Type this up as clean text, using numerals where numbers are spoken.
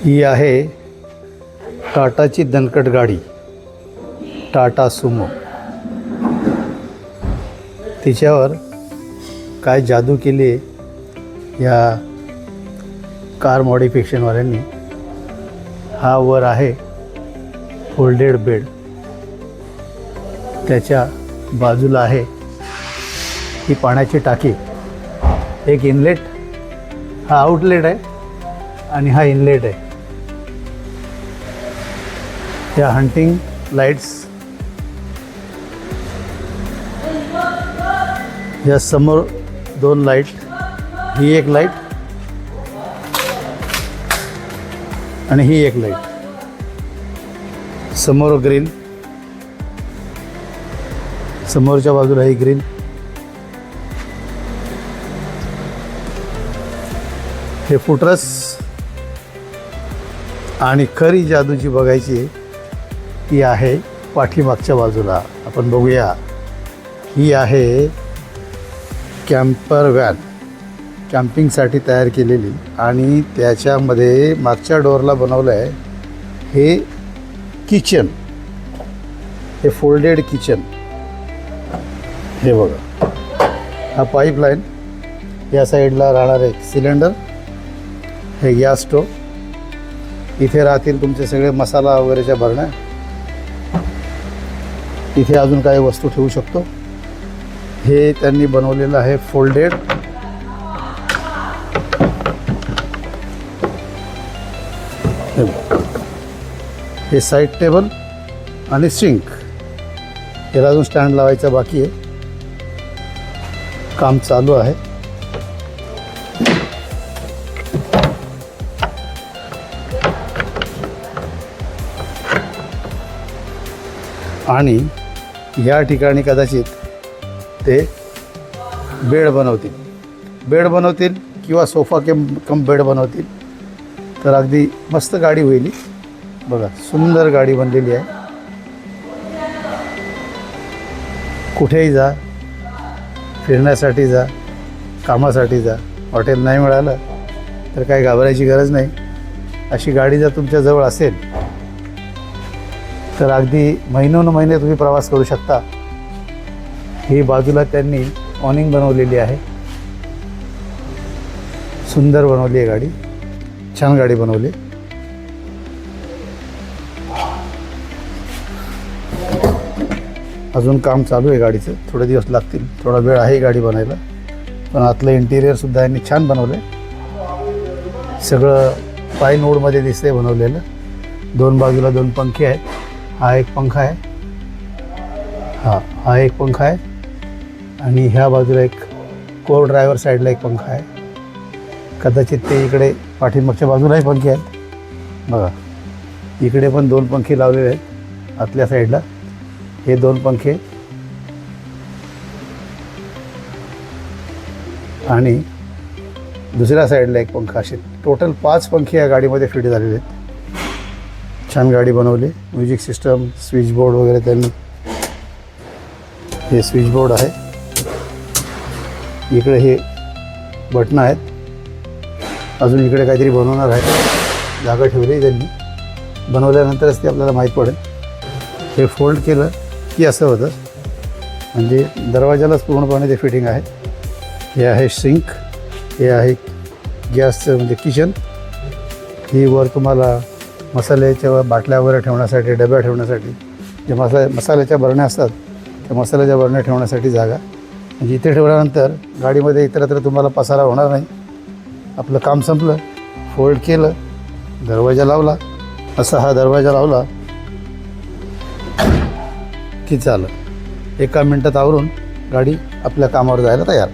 ही आहे टाटाची दणकट गाडी, टाटा सुमो. तिच्यावर काय जादू केली आहे या कार मॉडिफिकेशनवाल्यांनी. हा वर आहे फोल्डेड बेड, त्याच्या बाजूला आहे ही पाण्याची टाकी, एक इनलेट, हा आउटलेट आहे आणि हा इनलेट आहे. या हंटिंग लाईट्स, या समोर दोन लाईट, ही एक लाईट आणि ही एक लाईट. समोर ग्रिल, समोरच्या बाजूला ही ग्रिल. हे फुटरस. आणि खरी जादूची बघायची ती आहे पाठीमागच्या बाजूला. आपण बघूया. ही आहे कॅम्पर व्हॅन, कॅम्पिंगसाठी तयार केलेली. आणि त्याच्यामध्ये मागच्या डोअरला बनवलं आहे हे किचन, हे फोल्डेड किचन. हे बघा, हा पाईपलाईन, या साईडला राहणार एक सिलेंडर, हे गॅस स्टोव. इथे राहतील तुमचे सगळे मसाला वगैरेच्या भरण्या. इथे अजून काही वस्तू ठेवू शकतो. हे त्यांनी बनवलेलं आहे फोल्डेड. हे साईड टेबल आणि सिंक. याला अजून स्टँड लावायचा बाकी आहे, काम चालू आहे. आणि या ठिकाणी कदाचित ते बेड बनवतील किंवा सोफा कम बेड बनवतील. तर अगदी मस्त गाडी होईल. बघा, सुंदर गाडी बनलेली आहे. कुठेही जा, फिरण्यासाठी जा, कामासाठी जा, हॉटेल नाही मिळालं तर काही घाबरायची गरज नाही. अशी गाडी जर तुमच्याजवळ असेल तर अगदी महिनोन-महिने तुम्ही प्रवास करू शकता. ही बाजूला त्यांनी ऑनिंग बनवलेली आहे. सुंदर बनवली आहे गाडी, छान गाडी बनवली. अजून काम चालू आहे गाडीचं, थोडे दिवस लागतील, थोडा वेळ आहे गाडी बनायला. पण आतलं इंटिरियरसुद्धा यांनी छान बनवलं आहे. सगळं पाईन वूडमध्ये दिसतंय बनवलेलं. दोन बाजूला दोन पंखे आहेत. हा एक पंखा आहे, हा एक पंखा आहे. आणि ह्या बाजूला एक कोर ड्रायव्हर साईडला एक पंखा आहे. कदाचित ते इकडे पाठीमागच्या बाजूलाही पंखे आहेत. बघा, इकडे पण दोन पंखे लावलेले आहेत आतल्या साईडला. हे दोन पंखे आणि दुसऱ्या साईडला एक पंखा. असे टोटल 5 पंखे या गाडीमध्ये फिट झालेले आहेत. छान गाडी बनवली. म्युझिक सिस्टम, स्विच बोर्ड वगैरे त्यांनी. हे स्विच बोर्ड आहे. इकडे हे बटणं आहेत. अजून इकडे काहीतरी बनवणार आहे, जागा ठेवली त्यांनी. बनवल्यानंतरच ते आपल्याला माहीत पडेल. हे फोल्ड केलं की असं होतं, म्हणजे दरवाजालाच पूर्णपणे ते फिटिंग आहे. हे आहे सिंक, हे आहे गॅसचं म्हणजे किचन. ही वर तुम्हाला मसाल्याच्या बाटल्या वगैरे ठेवण्यासाठी, डब्या ठेवण्यासाठी, जे मसाल्याच्या बरण्या असतात त्या मसाल्याच्या बरण्या ठेवण्यासाठी जागा. म्हणजे इथे ठेवल्यानंतर गाडीमध्ये इतरत्र तुम्हाला पसारा होणार नाही. आपलं काम संपलं, फोल्ड केलं, दरवाजा लावला, असा हा दरवाजा लावला की झालं. 1 मिनटात आवरून गाडी आपल्या कामावर जायला तयार.